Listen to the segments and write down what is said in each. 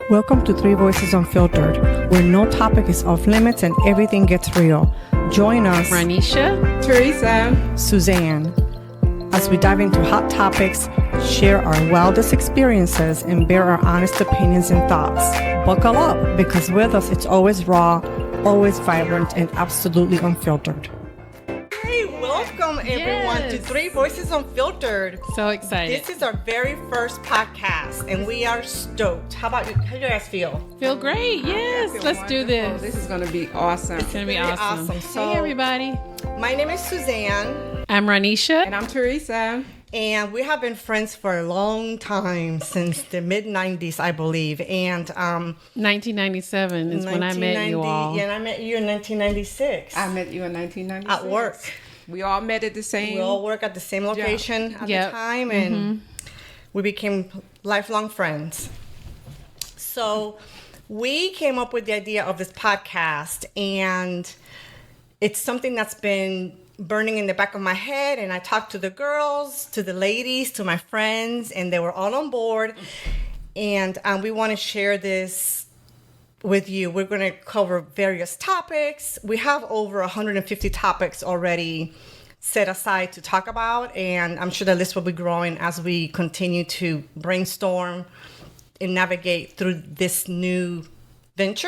Welcome to Three Voices Unfiltered, where no topic is off limits and everything gets real. Join us, Ronisha, Theresa, Suzanne, as we dive into hot topics, share our wildest experiences, and bear our honest opinions and thoughts. Buckle up, because with us it's always raw, always vibrant, and absolutely unfiltered. Hey, welcome everyone to Three Voices Unfiltered. so excited. This is our very first podcast, and we are stoked. How about you? How do you guys feel? Feel great. Yes, let's do this. This is going to be awesome. It's going to be awesome. So, Hey, everybody. My name is Suzanne, I'm Ronisha. And I'm Theresa. and we have been friends for a long time, since the mid-90s, I believe. And 1997 is when I met you all. Yeah, and I met you in 1996. I met you in 1996. At work. We all met at the same. We all work at the same location at Yep. the time, and we became lifelong friends. So we came up with the idea of this podcast, and it's something that's been burning in the back of my head. And I talked to the girls, to the ladies, to my friends, and they were all on board. And we want to share this with you. We're going to cover various topics. We have over 150 topics already set aside to talk about, and I'm sure the list will be growing as we continue to brainstorm and navigate through this new venture.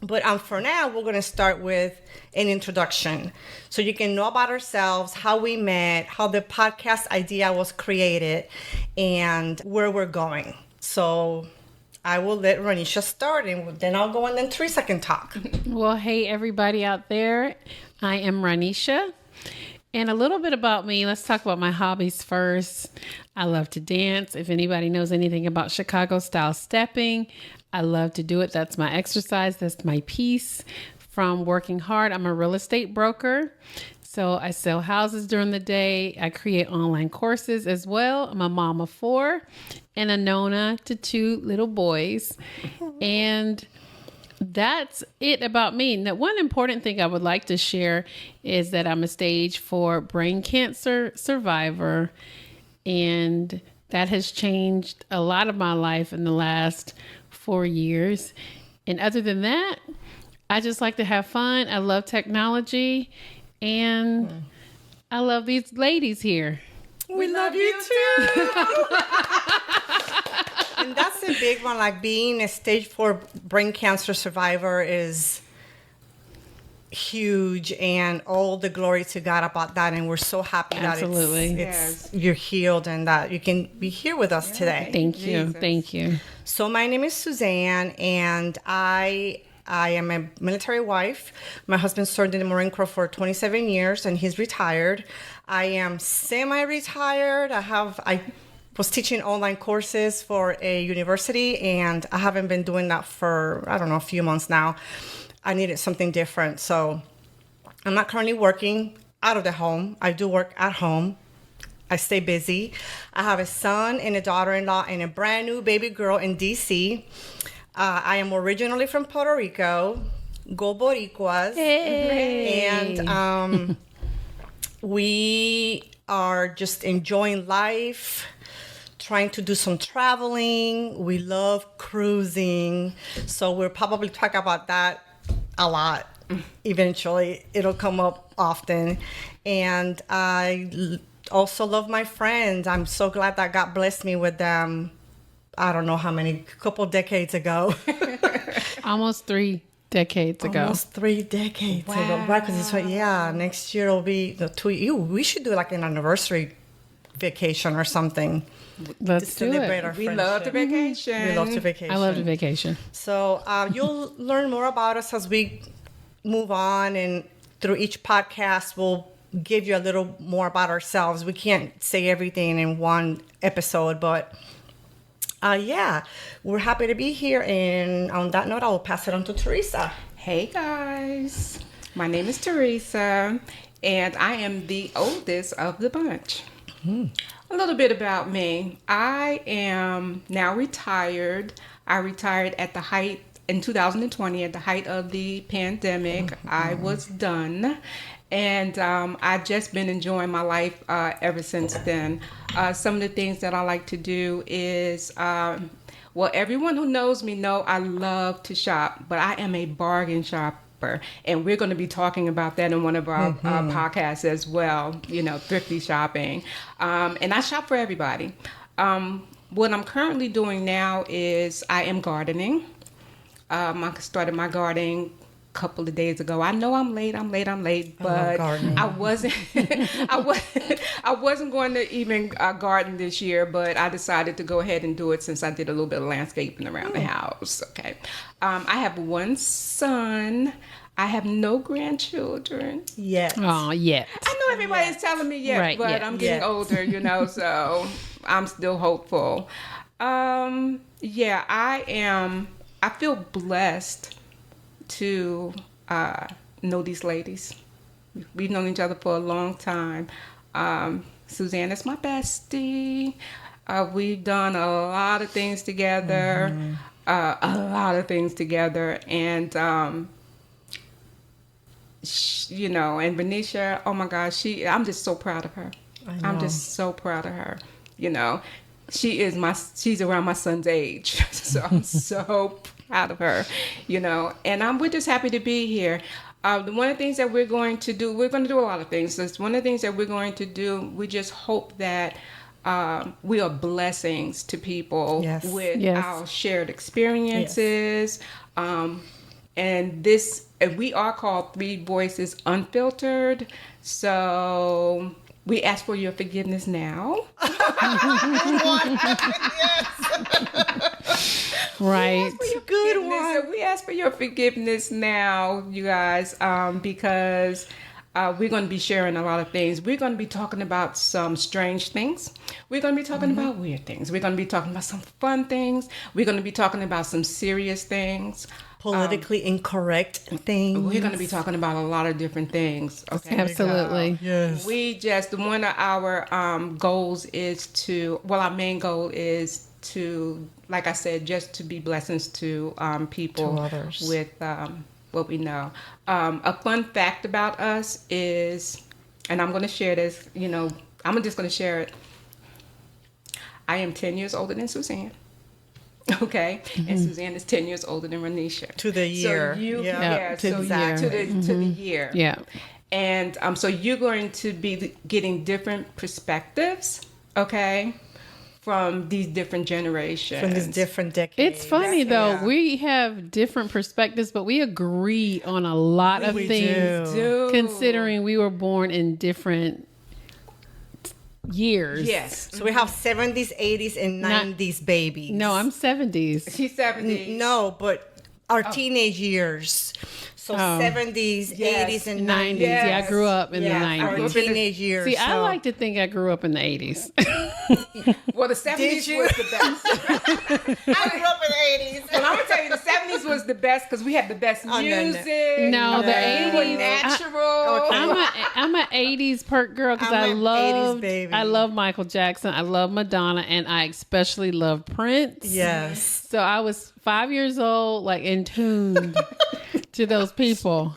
But for now, we're going to start with an introduction, so you can know about ourselves, how we met, how the podcast idea was created, and where we're going. So I will let Ronisha start, and then I'll go, and then Theresa can talk. Well, hey, everybody out there. I am Ronisha. And a little bit about me. Let's talk about my hobbies first. I love to dance. If anybody knows anything about Chicago style stepping, I love to do it. That's my exercise. That's my peace from working hard. I'm a real estate broker. So I sell houses during the day. I create online courses as well. I'm a mom of 4 and a nona to 2 little boys. And that's it about me. Now, one important thing I would like to share is that I'm a stage 4 brain cancer survivor. And that has changed a lot of my life in the last 4 years. And other than that, I just like to have fun. I love technology. And I love these ladies here. We love you too. And that's a big one. Like, being a stage 4 brain cancer survivor is huge, and all the glory to God about that. And we're so happy Absolutely. that you're healed and that you can be here with us today. Thank you. Jesus. Thank you. So my name is Suzanne, and I am a military wife. My husband served in the Marine Corps for 27 years, and he's retired. I am semi-retired. I was teaching online courses for a university, and I haven't been doing that for, I don't know, a few months now. I needed something different. So I'm not currently working out of the home. I do work at home. I stay busy. I have a son and a daughter-in-law and a brand new baby girl in DC. I am originally from Puerto Rico. Go Boricuas. Hey. And we are just enjoying life, trying to do some traveling. We love cruising. So we'll probably talk about that a lot. Eventually, it'll come up often. And I also love my friends. I'm so glad that God blessed me with them. I don't know how many, couple decades ago. Almost 3 decades ago. Almost 3 decades ago. Right, because it's next year will be the 2. We should do like an anniversary vacation or something. Let's do it. Our We love the friendship. vacation. We love to vacation. I love the vacation. So you'll learn more about us as we move on, and through each podcast, we'll give you a little more about ourselves. We can't say everything in one episode, but we're happy to be here. And on that note, I will pass it on to Theresa. Hey guys, my name is Theresa, and I am the oldest of the bunch. A little bit about me. I am now retired. I retired at the height in 2020, at the height of the pandemic. I was done. And I've just been enjoying my life ever since then. Some of the things that I like to do is Well, everyone who knows me know I love to shop, but I am a bargain shopper. And we're going to be talking about that in one of our podcasts as well, thrifty shopping. And I shop for everybody. What I'm currently doing now is I am gardening. I started my gardening couple of days ago. I know I'm late, but I wasn't I wasn't going to even garden this year, but I decided to go ahead and do it since I did a little bit of landscaping around the house. Okay. I have one son. I have no grandchildren. Yes. Oh, yet. I know everybody's telling me Right, but I'm getting older, so I'm still hopeful. I feel blessed to know these ladies. We've known each other for a long time. Suzanne is my bestie. We've done a lot of things together, and and Ronisha, oh my gosh, I'm just so proud of her. I'm just so proud of her. She's around my son's age, so I'm so proud of her, and we're just happy to be here. One of the things that we're going to do a lot of things. So one of the things that we're going to do, we just hope that we are blessings to people with our shared experiences. And we are called Three Voices Unfiltered. So we ask for your forgiveness now. Right. Good one. We ask for your forgiveness now, you guys, because we're going to be sharing a lot of things. We're going to be talking about some strange things. We're going to be talking about weird things. We're going to be talking about some fun things. We're going to be talking about some serious things. Politically incorrect things. We're going to be talking about a lot of different things. Okay. Absolutely. Yes. One of our goals is our main goal is to, like I said, just to be blessings to people, to others, with what we know. A fun fact about us is, and I'm going to share this, I'm just going to share it. I am 10 years older than Suzanne. Okay, and Suzanne is 10 years older than Ronisha. To the year. So to the year. Yeah. And so you're going to be getting different perspectives, okay, from these different generations. From these different decades. It's funny though, we have different perspectives, but we agree on a lot of things. Do. Considering we were born in different years. Yes. So we have 70s, 80s, and 90s babies. No, I'm 70s. She's 70. No, but our teenage years. So 70s, 80s, and 90s. Yeah, I grew up in the Our 90s. teenage years. See, I like to think I grew up in the 80s. Well, the 70s was the best. I grew up in the 80s. Well, I'm going to tell you, the 70s was the best because we had the best music. No, the 80s were natural. I'm an 80s perk girl because I I'm an 80s baby. love Michael Jackson. I love Madonna, and I especially love Prince. Yes. So I was 5 years old, like in tune to those people.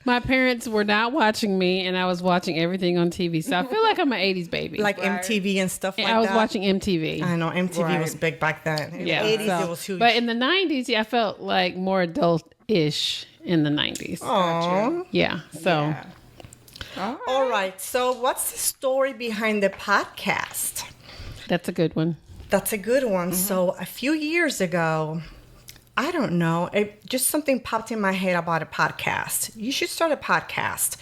My parents were not watching me, and I was watching everything on TV. So I feel like I'm an 80s baby. Like MTV and stuff like that. I was watching MTV. I know, MTV was big back then. In the 80s, it was huge. But in the 90s, I felt like more adult-ish in the 90s. Aww. Yeah, so... Yeah. All right. So what's the story behind the podcast? That's a good one. That's a good one. So a few years ago, I don't know, just something popped in my head about a podcast. You should start a podcast.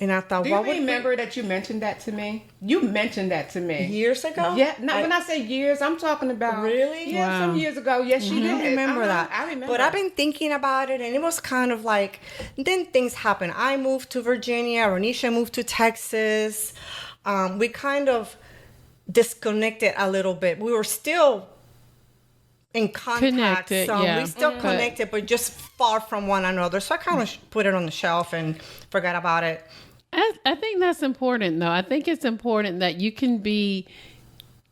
And I thought, do you remember that you mentioned that to me? You mentioned that to me. Years ago? Yeah. No, when I say years, I'm talking about... Really? Yeah, some years ago. Yes, you did. I remember that. I remember. But I've been thinking about it, and it was kind of like, then things happened. I moved to Virginia. Ronisha moved to Texas. We kind of disconnected a little bit. We were still in contact. Connected, so yeah. we still connected, but just far from one another. So I kind of put it on the shelf and forgot about it. I think that's important, though. I think it's important that you can be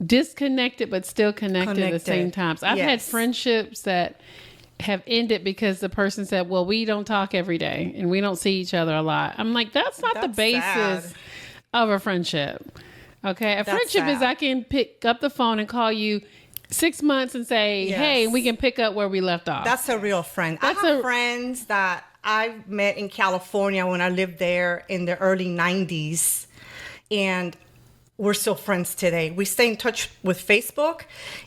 disconnected but still connected at the same time. So I've had friendships that have ended because the person said, well, we don't talk every day and we don't see each other a lot. I'm like, that's not the basis of a friendship. Okay. A friendship is I can pick up the phone and call you 6 months and say, Yes. hey, we can pick up where we left off. That's a real friend. I have friends that I met in California when I lived there in the early 90s. And we're still friends today. We stay in touch with Facebook.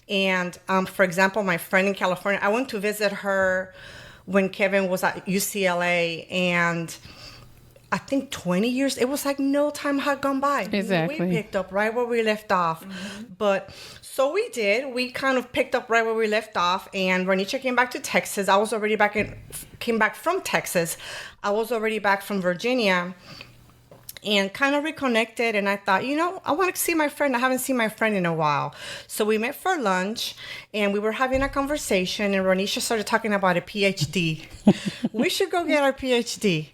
And for example, my friend in California, I went to visit her when Kevin was at UCLA. And I think 20 years, it was like no time had gone by. Exactly. We picked up right where we left off. Mm-hmm. But so we did. We kind of picked up right where we left off. And Ronisha came back to Texas. I was already came back from Texas. I was already back from Virginia. And kind of reconnected, and I thought, I want to see my friend. I haven't seen my friend in a while. So we met for lunch, and we were having a conversation, and Ronisha started talking about a PhD. We should go get our PhD.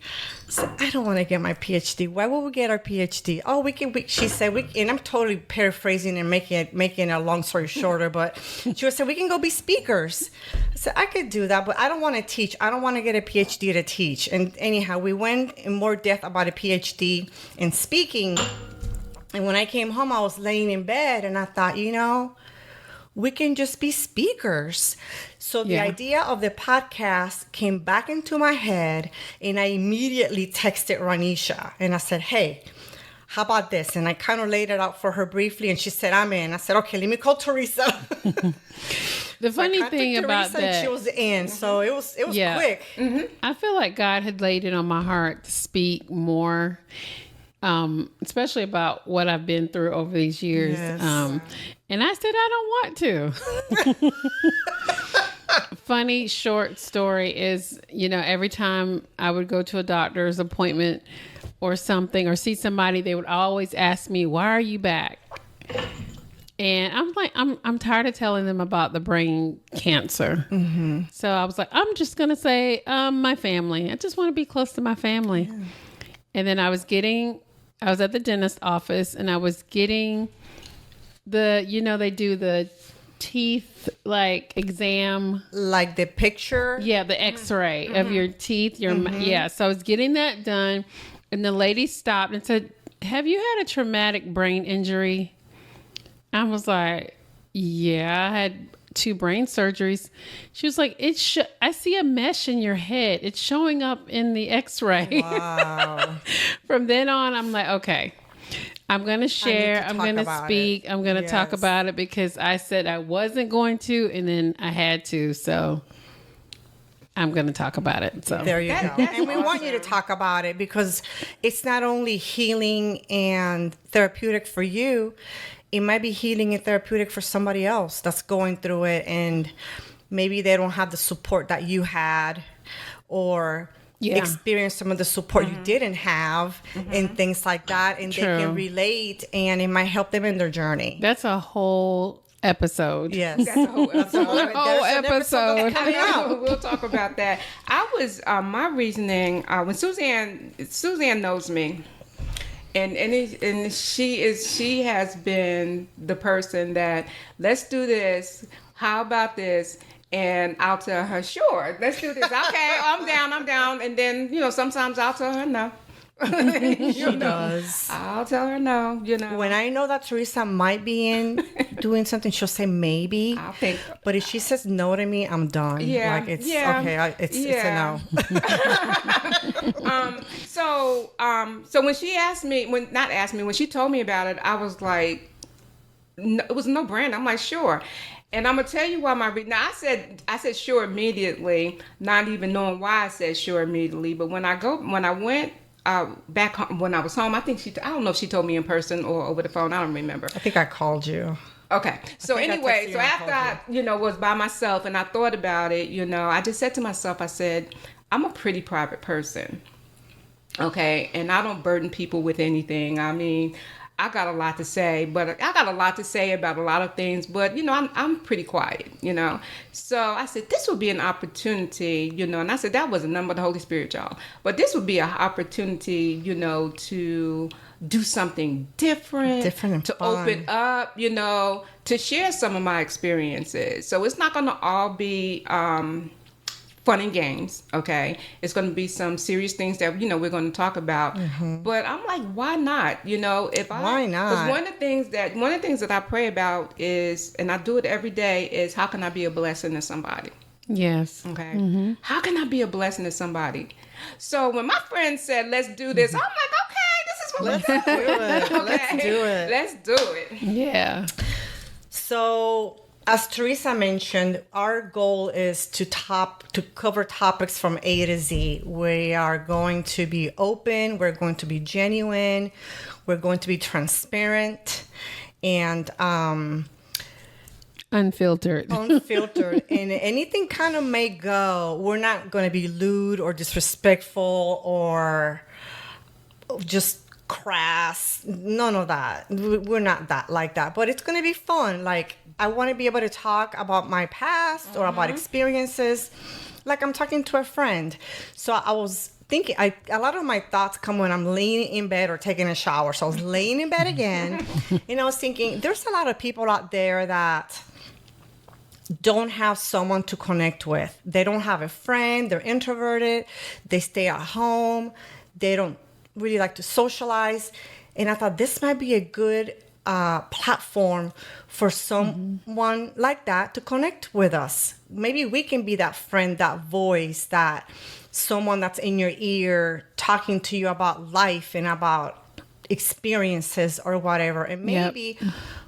So I don't want to get my PhD. Why would we get our PhD? Oh, she said, and I'm totally paraphrasing and making a long story shorter, but she said, we can go be speakers. I said, I could do that, but I don't want to teach. I don't want to get a PhD to teach. And anyhow, we went in more depth about a PhD in speaking. And when I came home, I was laying in bed, and I thought, we can just be speakers. So the idea of the podcast came back into my head, and I immediately texted Ronisha, and I said, hey, how about this? And I kind of laid it out for her briefly, and she said, I'm in. I said, okay, let me call Theresa. The funny thing about Theresa, that, she was in, so it was quick. Mm-hmm. I feel like God had laid it on my heart to speak more, especially about what I've been through over these years. Yes. And I said, I don't want to. Funny short story is, every time I would go to a doctor's appointment or something or see somebody, they would always ask me, why are you back? And I'm like, I'm tired of telling them about the brain cancer. Mm-hmm. So I was like, I'm just going to say, my family. I just want to be close to my family. Yeah. And then I was at the dentist office, and I was getting they do the teeth exam, like the picture. Yeah, the X-ray of your teeth. So I was getting that done, and the lady stopped and said, "Have you had a traumatic brain injury?" I was like, "Yeah, I had 2 brain surgeries." She was like, I see a mesh in your head. It's showing up in the X-ray. Wow. From then on, I'm like, okay, I'm going to share. I'm going to speak. I'm going to talk about it because I said I wasn't going to, and then I had to. So I'm going to talk about it. So there you go. And we want you to talk about it because it's not only healing and therapeutic for you, it might be healing and therapeutic for somebody else that's going through it, and maybe they don't have the support that you had, or experience some of the support you didn't have, and things like that, and they can relate, and it might help them in their journey. That's a whole episode. Yes, that's a whole episode. episode. We'll talk about that. I was my reasoning when Suzanne knows me. And she has been the person that, let's do this. How about this? And I'll tell her, sure, let's do this. Okay, I'm down. And then, sometimes I'll tell her no. She does. I'll tell her no, When I know that Theresa might be in doing something, she'll say maybe. I'll think. But if she says no to me, I'm done. Yeah. Like it's okay. It's a no. So when she when she told me about it, I was like, no, it was no brainer. I'm like, sure. And I'm gonna tell you why now I said sure immediately, not even knowing why I said sure immediately. But when I went back home, when I was home, I don't know if she told me in person or over the phone. I don't remember. I think I called you. Okay. So anyway, so after I was by myself and I thought about it, I just said to myself, I said, I'm a pretty private person. Okay. And I don't burden people with anything. I mean, I got a lot to say, but I got a lot to say about a lot of things, but I'm pretty quiet, So I said, this would be an opportunity, and I said, that wasn't nothing but the Holy Spirit, y'all. But this would be an opportunity, to do something different and to fun. Open up, to share some of my experiences. So it's not going to all be fun and games, okay? It's going to be some serious things that, we're going to talk about. But I'm like, why not? Why not? Because one of the things that I pray about is, and I do it every day, is how can I be a blessing to somebody? Yes. Okay. How can I be a blessing to somebody? So when my friend said, let's do this, I'm like, okay, this is what Let's do it. Let's do it. Let's do it. Yeah. So, as Theresa mentioned, our goal is to cover topics from A to Z. We are going to be open, we're going to be genuine, we're going to be transparent, and unfiltered. And anything kind of may go. We're not going to be lewd or disrespectful or just crass. None of that. We're not that like that. But it's going to be fun. Like, I want to be able to talk about my past or about experiences like I'm talking to a friend. So I was thinking, a lot of my thoughts come when I'm laying in bed or taking a shower. So I was laying in bed again, and I was thinking, there's a lot of people out there that don't have someone to connect with. They don't have a friend. They're introverted. They stay at home. They don't really like to socialize. And I thought this might be a good platform for someone like that to connect with us. Maybe we can be that friend, that voice, that someone that's in your ear talking to you about life and about experiences or whatever. And maybe,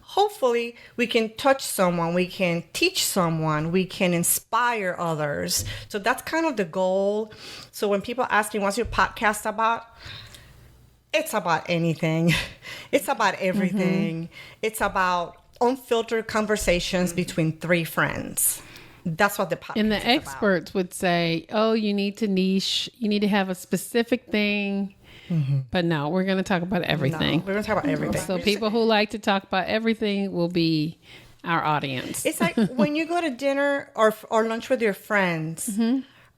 hopefully, we can touch someone, we can teach someone, we can inspire others. So that's kind of the goal. So when people ask me, what's your podcast about? It's about anything. It's about everything. It's about unfiltered conversations between three friends. That's what the podcast And the is experts would say, oh, you need to niche. You need to have a specific thing. But no, we're going to talk about everything. No, we're going to talk about everything. So people who like to talk about everything will be our audience. It's like when you go to dinner or lunch with your friends,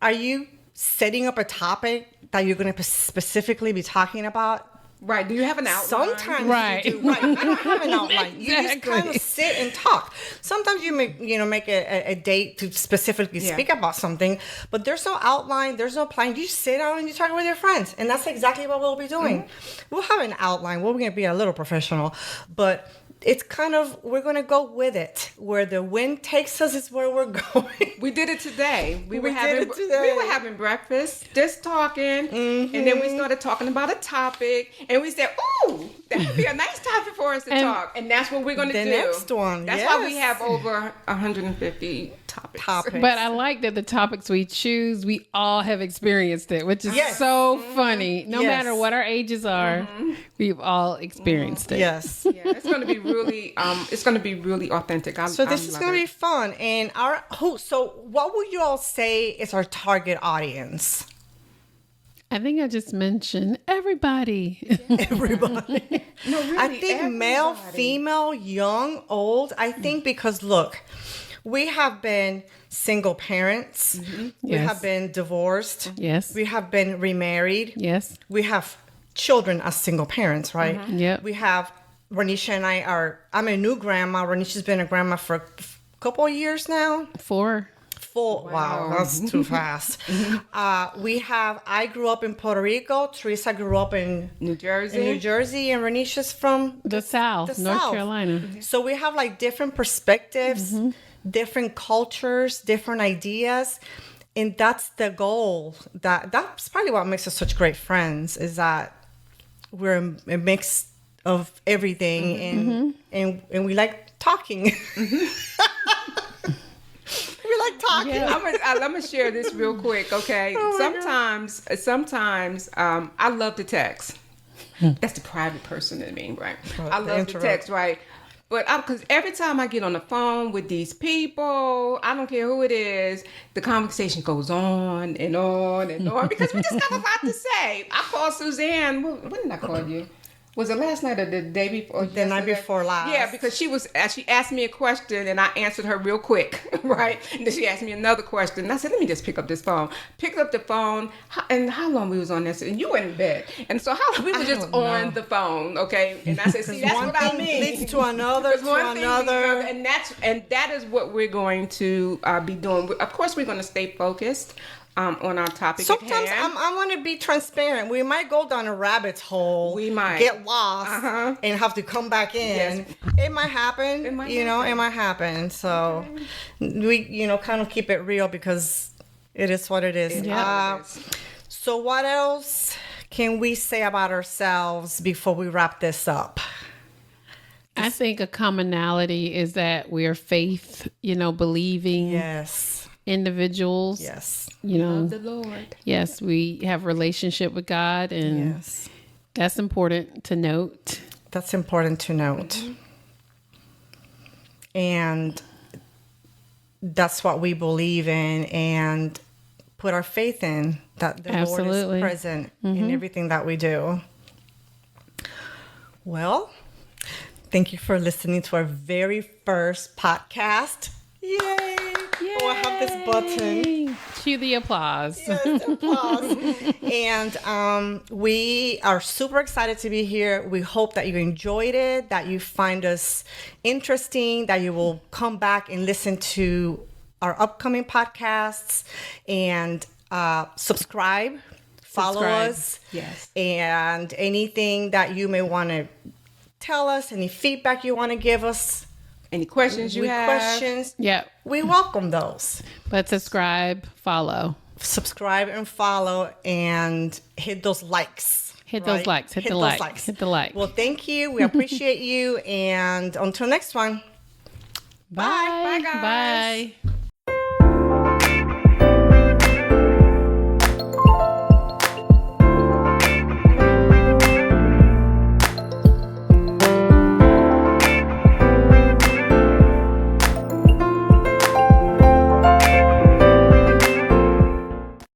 are you setting up a topic that you're going to specifically be talking about? Right. Do you have an outline? Sometimes Right. you do. Right. You don't have an outline. You just Exactly. kind of sit and talk. Sometimes you make a date to specifically speak about something, but there's no outline. There's no plan. You sit down and you talk with your friends, and that's exactly what we'll be doing. We'll have an outline. We're going to be a little professional, but it's kind of, we're going to go with it. Where the wind takes us is where we're going. We did it today. We were did it today. We were having breakfast, just talking, and then we started talking about a topic, and we said, "Ooh, that would be a nice topic for us to talk." And that's what we're going to do. The next one, That's why we have over 150 topics. But I like that the topics we choose, we all have experienced it, which is so funny. No matter what our ages are, we've all experienced it. Yes. Yeah, it's going to be really, authentic. So this is going to be fun. And so what would you all say is our target audience? I think I just mentioned everybody. Everybody. No, really, I think male, everybody. female, young, old. I think because look, we have been single parents. We Yes. have been divorced. Yes. We have been remarried. Yes. We have children as single parents, right? Yep. We have Ronisha and I'm a new grandma. Ronisha's been a grandma for a couple of years now. 4. Wow, that's too fast. I grew up in Puerto Rico. Theresa grew up in New Jersey. and Ronisha's from The South, the North South. Carolina. So we have like different perspectives, different cultures, different ideas. And that's the goal. That's probably what makes us such great friends, is that we're a mix of everything and we like talking. We like talking. Yeah. I'm gonna share this real quick, okay? Sometimes, I love to text. That's the private person in me, right? I love to text, right? But because every time I get on the phone with these people, I don't care who it is, the conversation goes on and on and on because we just got a lot to say. I called Suzanne. When did I call you? Was it last night or the day before? The night yesterday? before last. Yeah, because she asked me a question and I answered her real quick, right? And then she asked me another question. And I said, let me just pick up this phone. Picked up the phone, and how long we was on this? And you were in bed. And so we were just on the phone, okay? And I said, see, that's one what I thing mean. leads to another, Because one thing leads to another. and that is what we're going to be doing. Of course, we're going to stay focused on our topic Sometimes at hand. I want to be transparent. We might go down a rabbit hole. We might. Get lost and have to come back in. Yes. It might happen. It might happen. So we, kind of keep it real because it is what it is. So what else can we say about ourselves before we wrap this up? I think a commonality is that we're faith, believing individuals. Yes. Love the Lord. Yes, we have relationship with God, and that's important to note. That's important to note. Mm-hmm. And that's what we believe in and put our faith in, that the Lord is present in everything that we do. Well, thank you for listening to our very first podcast. Yay! Oh, I have this button. Cue the applause. Yes, applause. And we are super excited to be here. We hope that you enjoyed it, that you find us interesting, that you will come back and listen to our upcoming podcasts and subscribe, follow us. Yes. And anything that you may want to tell us, any feedback you want to give us. Any questions you have? Yeah. We welcome those. But subscribe, follow. Subscribe and follow and hit those likes. Hit those likes. Hit the like. Hit the like. Well, thank you. We appreciate you. And until next one. Bye. Bye, guys. Bye.